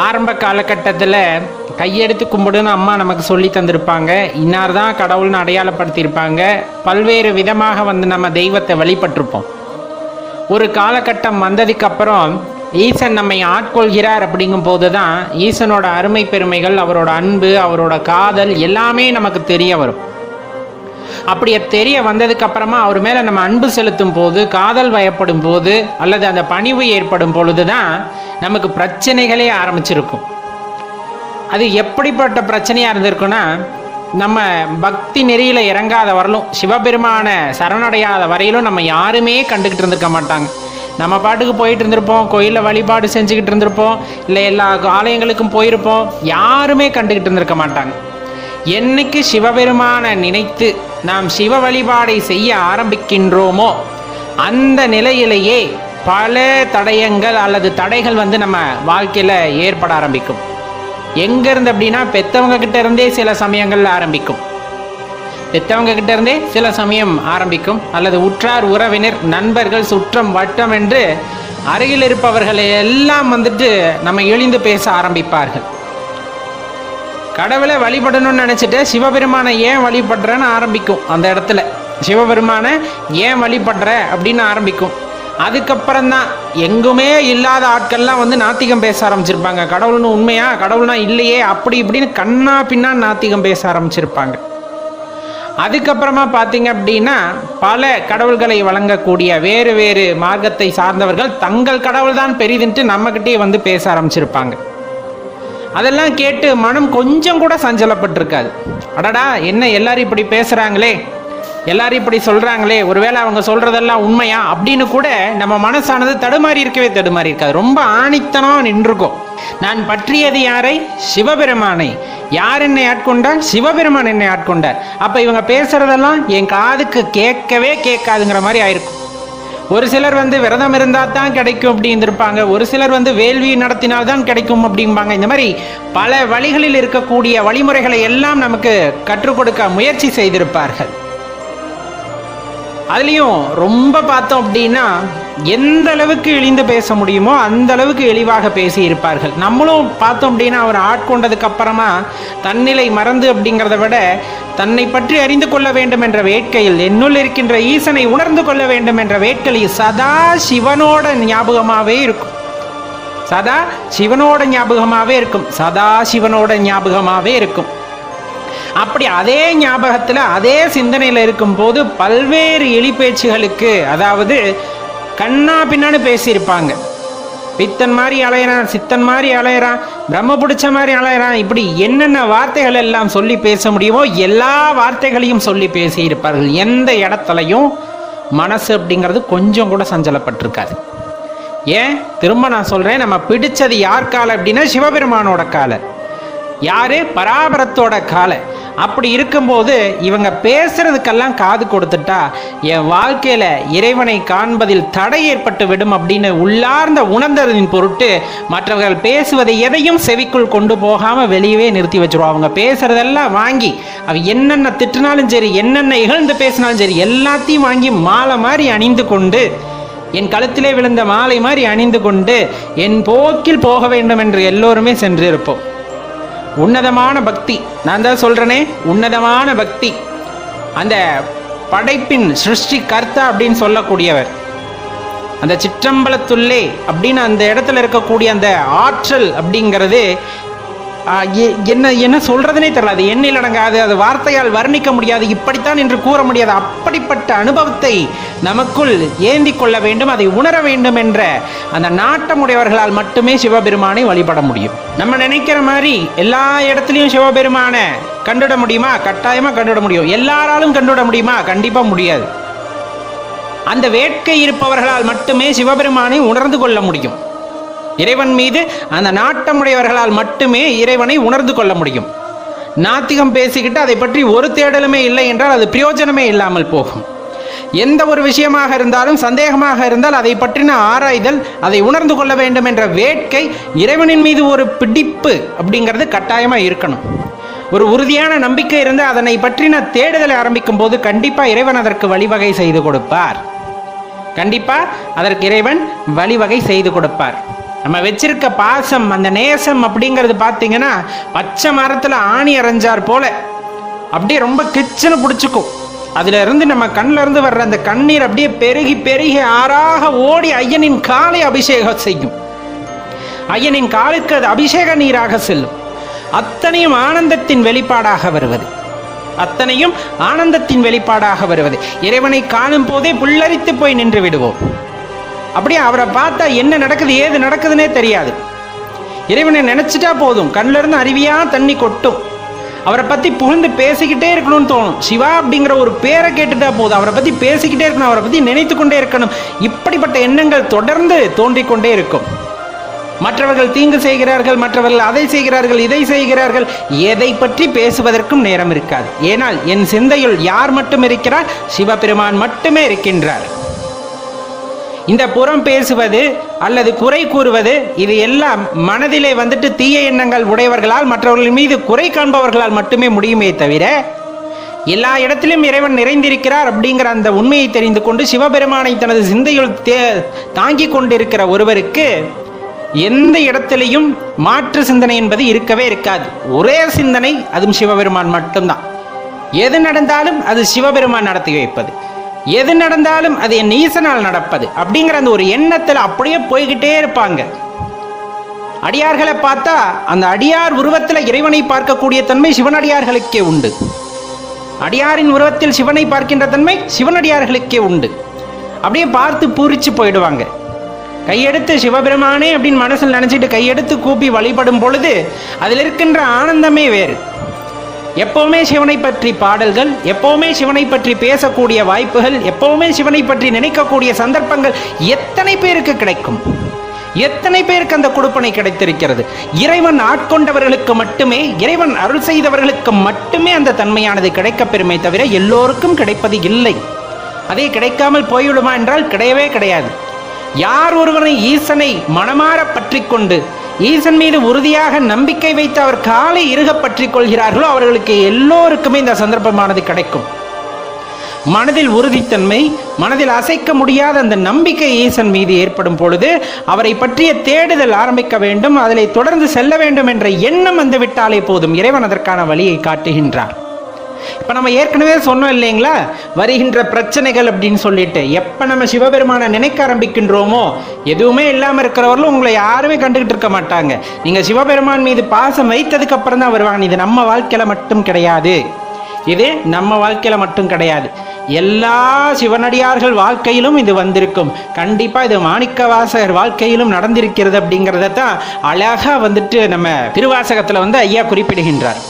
ஆரம்ப காலகட்டத்தில் கையெடுத்து கும்பிடுன்னு அம்மா நமக்கு சொல்லி தந்திருப்பாங்க. இன்னார் தான் கடவுள்னு அடையாளப்படுத்தியிருப்பாங்க. பல்வேறு விதமாக நம்ம தெய்வத்தை வழிபட்டிருப்போம். ஒரு காலகட்டம் வந்ததுக்கப்புறம் ஈசன் நம்மை ஆட்கொள்கிறார் அப்படிங்கும் போது தான் ஈசனோட அருமை பெருமைகள், அவரோட அன்பு, அவரோட காதல் எல்லாமே நமக்கு தெரிய வரும். அப்படியே தெரிய வந்ததுக்கு அப்புறமா அவர் மேலே நம்ம அன்பு செலுத்தும் போது, காதல் வயப்படும் போது, அல்லது அந்த பணிவு ஏற்படும் பொழுது தான் நமக்கு பிரச்சனைகளே ஆரம்பிச்சிருக்கும். அது எப்படிப்பட்ட பிரச்சனையாக இருந்திருக்குன்னா, நம்ம பக்தி நெறியில் இறங்காத வரலும், சிவபெருமான சரணடையாத வரையிலும் நம்ம யாருமே கண்டுக்கிட்டு இருந்திருக்க மாட்டாங்க. நம்ம பாட்டுக்கு போயிட்டு இருந்திருப்போம், கோயிலில் வழிபாடு செஞ்சுக்கிட்டு இருந்திருப்போம், இல்லை எல்லா ஆலயங்களுக்கும் போயிருப்போம், யாருமே கண்டுக்கிட்டு இருந்திருக்க மாட்டாங்க. என்னைக்கு சிவபெருமான நினைத்து நாம் சிவ வழிபாடை செய்ய ஆரம்பிக்கின்றோமோ அந்த நிலையிலேயே பல தடயங்கள் அல்லது தடைகள் நம்ம வாழ்க்கையில் ஏற்பட ஆரம்பிக்கும். எங்கேருந்து அப்படின்னா, பெற்றவங்க கிட்ட இருந்தே சில சமயங்கள் ஆரம்பிக்கும். பெற்றவங்க கிட்ட இருந்தே சில சமயம் ஆரம்பிக்கும், அல்லது உற்றார் உறவினர் நண்பர்கள் சுற்றம் வட்டம் என்று அருகில் இருப்பவர்களை எல்லாம் நம்ம இழிந்து பேச ஆரம்பிப்பார்கள். கடவுளை வழிபடணும்னு நினச்சிட்டு சிவபெருமானை ஏன் வழிபடுறேன்னு ஆரம்பிக்கும். அந்த இடத்துல சிவபெருமானை ஏன் வழிபடுற அப்படின்னு ஆரம்பிக்கும். அதுக்கப்புறம்தான் எங்குமே இல்லாத ஆட்கள்லாம் நாத்திகம் பேச ஆரம்பிச்சிருப்பாங்க. கடவுள்னு உண்மையா, கடவுள்னா இல்லையே, அப்படி இப்படின்னு கண்ணா பின்னா நாத்திகம் பேச ஆரம்பிச்சிருப்பாங்க. அதுக்கப்புறமா பார்த்தீங்க அப்படின்னா, பல கடவுள்களை வழங்கக்கூடிய வேறு வேறு மார்க்கத்தை சார்ந்தவர்கள் தங்கள் கடவுள் தான் பெரிதுன்ட்டு நம்மக்கிட்டே பேச ஆரம்பிச்சிருப்பாங்க. அதெல்லாம் கேட்டு மனம் கொஞ்சம் கூட சஞ்சலப்பட்டிருக்காது. அடடா, என்ன எல்லாரும் இப்படி பேசுகிறாங்களே, எல்லாரும் இப்படி சொல்கிறாங்களே, ஒருவேளை அவங்க சொல்கிறதெல்லாம் உண்மையா அப்படின்னு கூட நம்ம மனசானது தடுமாறி இருக்காது. ரொம்ப ஆணித்தனம் நின்றுக்கும். நான் பற்றியது யாரை? சிவபெருமானை. யார் என்னை ஆட்கொண்டால்? சிவபெருமான் என்னை ஆட்கொண்டார். அப்போ இவங்க பேசுகிறதெல்லாம் என் காதுக்கு கேட்கவே கேட்காதுங்கிற மாதிரி ஆயிருக்கும். ஒரு சிலர் விரதம் இருந்தால் தான் கிடைக்கும் அப்படின்னு இருப்பாங்க. ஒரு சிலர் வேள்வி நடத்தினால்தான் கிடைக்கும் அப்படிம்பாங்க. இந்த மாதிரி பல வழிகளில் இருக்கக்கூடிய வழிமுறைகளை எல்லாம் நமக்கு கற்றுக் கொடுக்க முயற்சி செய்திருப்பார்கள். அதுலேயும் ரொம்ப பார்த்தோம் அப்படின்னா, எந்த அளவுக்கு இழிந்து பேச முடியுமோ அந்த அளவுக்கு எளிவாக பேசி இருப்பார்கள். நம்மளும் பார்த்தோம் அப்படின்னா, அவர் ஆட்கொண்டதுக்கு அப்புறமா தன்னிலை மறந்து அப்படிங்கிறத விட தன்னை பற்றி அறிந்து கொள்ள வேண்டும் என்ற வேட்கையில், என்னுள் இருக்கின்ற ஈசனை உணர்ந்து கொள்ள வேண்டும் என்ற வேட்கையில் சதா சிவனோட ஞாபகமாகவே இருக்கும். சதா சிவனோட ஞாபகமாகவே இருக்கும். சதா சிவனோட ஞாபகமாகவே இருக்கும். அப்படி அதே ஞாபகத்தில் அதே சிந்தனையில் இருக்கும்போது பல்வேறு எலி பேச்சுகளுக்கு, அதாவது கண்ணா பின்னான்னு பேசியிருப்பாங்க. பித்தன் மாதிரி அலையிறான், சித்தன் மாதிரி அலையிறான், பிரம்ம பிடிச்ச மாதிரி அலையிறான், இப்படி என்னென்ன வார்த்தைகள் எல்லாம் சொல்லி பேச முடியுமோ எல்லா வார்த்தைகளையும் சொல்லி பேசியிருப்பார்கள். எந்த இடத்துலையும் மனசு அப்படிங்கிறது கொஞ்சம் கூட சஞ்சலப்பட்டிருக்காது. ஏன் திரும்ப நான் சொல்கிறேன், நம்ம பிடிச்சது யார் காலை அப்படின்னா சிவபெருமானோட காலை. யாரு? பராபரத்தோட காலை. அப்படி இருக்கும்போது இவங்க பேசுறதுக்கெல்லாம் காது கொடுத்துட்டா என் வாழ்க்கையில இறைவனை காண்பதில் தடை ஏற்பட்டு விடும் அப்படின்னு உள்ளார்ந்த உணர்ந்ததின் பொருட்டு மற்றவர்கள் பேசுவதை எதையும் செவிக்குள் கொண்டு போகாம வெளியவே நிறுத்தி வச்சிருவோம். அவங்க பேசுறதெல்லாம் வாங்கி, அவ என்னென்ன திட்டினாலும் சரி, என்னென்ன இகழ்ந்து பேசினாலும் சரி, எல்லாத்தையும் வாங்கி மாலை மாதிரி அணிந்து கொண்டு, என் கழுத்திலே விழுந்த மாலை மாதிரி அணிந்து கொண்டு என் போக்கில் போக வேண்டும் என்று எல்லோருமே சென்று இருப்போம். உன்னதமான பக்தி, நான் தான் சொல்கிறேனே, உன்னதமான பக்தி. அந்த படைப்பின் சிருஷ்டி கர்த்தா அப்படின்னு சொல்லக்கூடியவர், அந்த சிற்றம்பலத்துள்ளே அப்படின்னு அந்த இடத்துல இருக்கக்கூடிய அந்த ஆற்றல் அப்படிங்கிறது என்ன சொல்கிறதுனே தெரியல. அது எண்ணில் அடங்காது, அது வார்த்தையால் வர்ணிக்க முடியாது, இப்படித்தான் என்று கூற முடியாது. அப்படிப்பட்ட அனுபவத்தை நமக்குள் ஏந்தி கொள்ள வேண்டும், அதை உணர வேண்டும் என்ற அந்த நாட்டமுடையவர்களால் மட்டுமே சிவபெருமானை வழிபட முடியும். நம்ம நினைக்கிற மாதிரி எல்லா இடத்துலையும் சிவபெருமானை கண்டுவிட முடியுமா? கட்டாயமாக கண்டுவிட முடியும். எல்லாராலும் கண்டுவிட முடியுமா? கண்டிப்பாக முடியாது. அந்த வேட்கை இருப்பவர்களால் மட்டுமே சிவபெருமானை உணர்ந்து கொள்ள முடியும். இறைவன் மீது அந்த நாட்டமுடையவர்களால் மட்டுமே இறைவனை உணர்ந்து கொள்ள முடியும். நாத்திகம் பேசிக்கிட்டு அதை பற்றி ஒரு தேடலுமே இல்லை என்றால் அது பிரயோஜனமே இல்லாமல் போகும். எந்த ஒரு விஷயமாக இருந்தாலும் சந்தேகமாக இருந்தால் அதை பற்றின ஆராய்தல், அதை உணர்ந்து கொள்ள வேண்டும் என்ற வேட்கை, இறைவனின் மீது ஒரு பிடிப்பு அப்படிங்கிறது கட்டாயமாக இருக்கணும். ஒரு உறுதியான நம்பிக்கை இருந்து அதனை பற்றின தேடுதலை ஆரம்பிக்கும் போது கண்டிப்பாக இறைவன் அதற்கு வழிவகை செய்து கொடுப்பார். கண்டிப்பாக அதற்கு இறைவன் வழிவகை செய்து கொடுப்பார். நம்ம வச்சிருக்க பாசம், அந்த நேசம் அப்படிங்கிறது பார்த்தீங்கன்னா பச்சை மரத்தில் ஆணி அரைஞ்சார் போல அப்படியே ரொம்ப கிச்சனை பிடிச்சிக்கும். அதுல இருந்து நம்ம கண்ணில் இருந்து வர்ற அந்த கண்ணீர் அப்படியே பெருகி பெருகி ஆறாக ஓடி ஐயனின் காலை அபிஷேகம் செய்யும். ஐயனின் காலுக்கு அது அபிஷேக நீராக செல்லும். அத்தனையும் ஆனந்தத்தின் வெளிப்பாடாக வருவது, அத்தனையும் ஆனந்தத்தின் வெளிப்பாடாக வருவது. இறைவனை காணும் போதே புல்லரித்து போய் நின்று விடுவோம். அப்படியே அவரை பார்த்தா என்ன நடக்குது ஏது நடக்குதுன்னே தெரியாது. இறைவனை நினைச்சிட்டா போதும், கண்ணில இருந்து அருவியா தண்ணி கொட்டும். அவரை பத்தி புகழ்ந்து பேசிக்கிட்டே இருக்கணும்னு தோணும். சிவா அப்படிங்கிற ஒரு பேரை கேட்டுட்டா போதும், அவரை பத்தி பேசிக்கிட்டே இருக்கணும், அவரை பத்தி நினைத்து கொண்டே இருக்கணும். இப்படிப்பட்ட எண்ணங்கள் தொடர்ந்து தோன்றிக்கொண்டே இருக்கும். மற்றவர்கள் தீங்கு செய்கிறார்கள், மற்றவர்கள் அதை செய்கிறார்கள், இதை செய்கிறார்கள், எதை பற்றி பேசுவதற்கும் நேரம் இருக்காது. ஏனால் என் சிந்தையில் யார் மட்டும் இருக்கிறார்? சிவபெருமான் மட்டுமே இருக்கின்றார். இந்த புறம் பேசுவது அல்லது குறை கூறுவது இது எல்லாம் மனதிலே வந்துட்டு தீய எண்ணங்கள் உடையவர்களால், மற்றவர்கள் மீது குறை காண்பவர்களால் மட்டுமே முடியுமே தவிர, எல்லா இடத்திலும் இறைவன் நிறைந்திருக்கிறார் அப்படிங்கிற அந்த உண்மையை தெரிந்து கொண்டு சிவபெருமானை தனது சிந்தையில் தாங்கி கொண்டிருக்கிற ஒருவருக்கு எந்த இடத்திலையும் மாற்று சிந்தனை என்பது இருக்கவே இருக்காது. ஒரே சிந்தனை, அதுவும் சிவபெருமான் மட்டும்தான். எது நடந்தாலும் அது சிவபெருமான் நடத்தி வைப்பது, எது நடந்தாலும் அது என் ஈசனால் நடப்பது அப்படிங்கிற அந்த ஒரு எண்ணத்தில் அப்படியே போய்கிட்டே இருப்பாங்க. அடியார்களை பார்த்தா அந்த அடியார் உருவத்தில் இறைவனை பார்க்கக்கூடிய தன்மை சிவனடியார்களுக்கே உண்டு. அடியாரின் உருவத்தில் சிவனை பார்க்கின்ற தன்மை சிவனடியார்களுக்கே உண்டு. அப்படியே பார்த்து பூரிச்சு போயிடுவாங்க. கையெடுத்து சிவபெருமானே அப்படின்னு மனசில் நினைச்சிட்டு கையெடுத்து கூப்பி வழிபடும் பொழுது அதில் இருக்கின்ற ஆனந்தமே வேறு. எப்பவுமே சிவனை பற்றி பாடல்கள், எப்பவுமே சிவனை பற்றி பேசக்கூடிய வாய்ப்புகள், எப்பவுமே சிவனை பற்றி நினைக்கக்கூடிய சந்தர்ப்பங்கள் எத்தனை பேருக்கு கிடைக்கும்? எத்தனை பேருக்கு அந்த கொடுப்பனை கிடைத்திருக்கிறது? இறைவன் ஆட்கொண்டவர்களுக்கு மட்டுமே, இறைவன் அருள் செய்தவர்களுக்கு மட்டுமே அந்த தன்மையானது கிடைக்க பெறுமே தவிர எல்லோருக்கும் கிடைப்பது இல்லை. அதே கிடைக்காமல் போய்விடுமா என்றால் கிடையவே கிடையாது. யார் ஒருவனை ஈசனை மனமாற பற்றி கொண்டு ஈசன் மீது உறுதியாக நம்பிக்கை வைத்து அவர் காலை இறுக பற்றி கொள்கிறார்களோ அவர்களுக்கு எல்லோருக்குமே இந்த சந்தர்ப்பமானது கிடைக்கும். மனதில் உறுதித்தன்மை, மனதில் அசைக்க முடியாத அந்த நம்பிக்கை ஈசன் மீது ஏற்படும் பொழுது அவரை பற்றிய தேடுதல் ஆரம்பிக்க வேண்டும், அதில் தொடர்ந்து செல்ல வேண்டும் என்ற எண்ணம் வந்து விட்டாலே போதும், இறைவன் அதற்கான வழியை காட்டுகின்றார். இப்போ நம்ம ஏற்கனவே சொன்னோம் இல்லைங்களா, வருகின்ற பிரச்சனைகள் அப்படின்னு சொல்லிட்டு எப்போ நம்ம சிவபெருமானை நினைக்க ஆரம்பிக்கின்றோமோ எதுவுமே இல்லாமல் இருக்கிறவர்களும் உங்களை யாருமே கண்டுகிட்டு இருக்க மாட்டாங்க. நீங்கள் சிவபெருமான் மீது பாசம் வைத்ததுக்கு அப்புறம் தான் வருவாங்க. இது நம்ம வாழ்க்கையில் மட்டும் கிடையாது, இது நம்ம வாழ்க்கையில் மட்டும் கிடையாது, எல்லா சிவனடியார்கள் வாழ்க்கையிலும் இது வந்திருக்கும். கண்டிப்பாக இது மாணிக்கவாசகர் வாழ்க்கையிலும் நடந்திருக்கிறது அப்படிங்கிறத தான் அழகாக வந்துட்டு நம்ம திருவாசகத்தில் வந்து ஐயா குறிப்பிடுகின்றார்.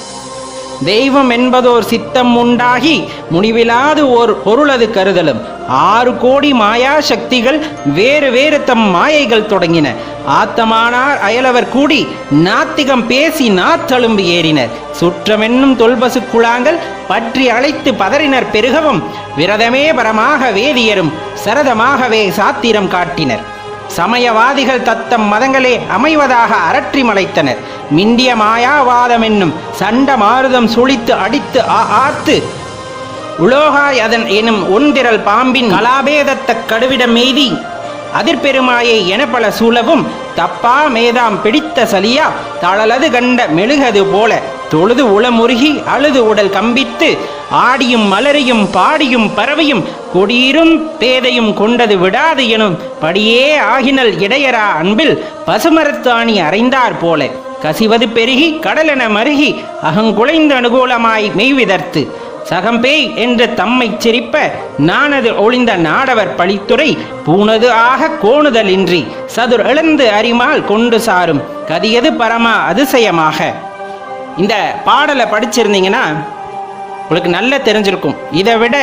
தெய்வம் என்பதோர் சித்தம் உண்டாகி முடிவிலாது ஓர் பொருளது கருதலும் 6 கோடி மாயா சக்திகள் வேறு வேறு தம் மாயைகள் தொடங்கின. ஆத்தமானார் அயலவர் கூடி நாத்திகம் பேசி நாத்தழும்பு ஏறினர். சுற்றமென்னும் தொல்பசு குழாங்கள் பற்றி அழைத்து பதறினர் பெருகவும் விரதமே பரமாக வேதியரும் சரதமாகவே சாத்திரம் காட்டினர். சமயவாதிகள் தத்தம் மதங்களே அமைவதாக அரற்றி மலைத்தனர். மிண்டிய மாயாவாதம் என்னும் சண்ட மாருதம் சுழித்து அடித்து ஆத்து உலோகாய் அதன் எனும் ஒன்திரல் பாம்பின் கலாபேதத்த கடுவிடம் எய்தி அதிர்பெருமாயை என பல சூழவும் தப்பா மேதாம் பிடித்த சலியா தளலது கண்ட மெழுகது போல தொழுது உளமுருகி அழுது உடல் கம்பித்து ஆடியும் மலரையும் பாடியும் பறவையும் கொடியிரும் பேதையும் கொண்டது விடாது எனும் படியே ஆகினல் இடையரா அன்பில் பசுமரத்தாணி அறைந்தார் போல கசிவது பெருகி கடலென மருகி அகங்குலைந்து அனுகூலமாய் மெய்விதர்த்து சகம்பேய் என்று தம்மை சிரிப்ப நானது ஒளிந்த நாடவர் பழித்துறை பூனது ஆக கோணுதல் இன்றி சதுர் இழந்து அரிமால் கொண்டு சாரும் கதியது பரமா அதிசயமாக. இந்த பாடலை படிச்சிருந்தீங்கன்னா உங்களுக்கு நல்லா தெரிஞ்சிருக்கும். இதை விட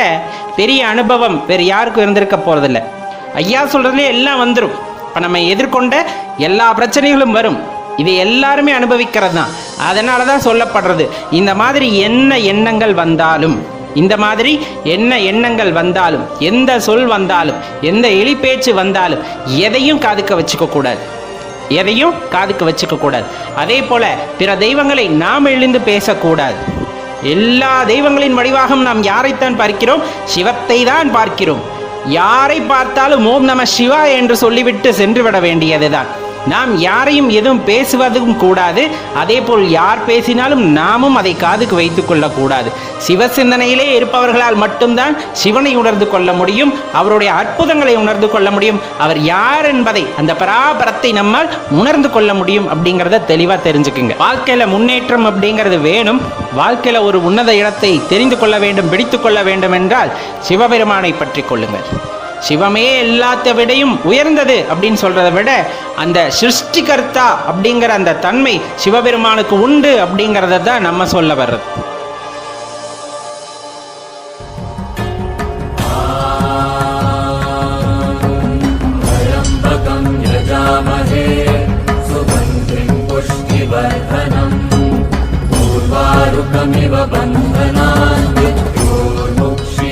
பெரிய அனுபவம் வேறு யாருக்கும் இருந்திருக்க போறதில்ல. ஐயா சொல்றதுலே எல்லாம் வந்துடும். இப்போ நம்ம எதிர்கொண்ட எல்லா பிரச்சனைகளும் வரும், இது எல்லாருமே அனுபவிக்கிறது தான். அதனால தான் சொல்லப்படுறது, இந்த மாதிரி என்ன எண்ணங்கள் வந்தாலும், இந்த மாதிரி என்ன எண்ணங்கள் வந்தாலும், எந்த சொல் வந்தாலும், எந்த எளிப்பேச்சு வந்தாலும் எதையும் காதுக்க வச்சுக்க கூடாது, எதையும் காதுக்க வச்சுக்க கூடாது. அதே போல பிற தெய்வங்களை நாம் எழுந்து பேசக்கூடாது. எல்லா தெய்வங்களின் வடிவாகவும் நாம் யாரைத்தான் பார்க்கிறோம்? சிவத்தை தான் பார்க்கிறோம். யாரை பார்த்தாலும் ஓம் நம சிவாய என்று சொல்லிவிட்டு சென்று விட வேண்டியதுதான். நாம் யாரையும் எதுவும் பேசுவதும் கூடாது. அதே போல் யார் பேசினாலும் நாமும் அதை காதுக்கு வைத்துக் கொள்ளக்கூடாது. சிவ சிந்தனையிலே இருப்பவர்களால் மட்டும்தான் சிவனை உணர்ந்து கொள்ள முடியும், அவருடைய அற்புதங்களை உணர்ந்து கொள்ள முடியும், அவர் யார் என்பதை, அந்த பராபரத்தை நம்மால் உணர்ந்து கொள்ள முடியும் அப்படிங்கிறத தெளிவாக தெரிஞ்சுக்குங்க. வாழ்க்கையில முன்னேற்றம் அப்படிங்கிறது வேணும். வாழ்க்கையில ஒரு உன்னத இடத்தை தெரிந்து கொள்ள வேண்டும், பிடித்து கொள்ள வேண்டும் என்றால் சிவபெருமானை பற்றி கொள்ளுங்கள். சிவமே எல்லாத்த விடையும் உயர்ந்தது அப்படின்னு சொல்றதை விட அந்த சிருஷ்டிகர்த்தா அப்படிங்கிற அந்த தன்மை சிவபெருமானுக்கு உண்டு அப்படிங்கிறத தான் நம்ம சொல்ல வர்றது. பூர்வாருகமிவ பந்தனாத் வித்யோர்முக்ஷீயமா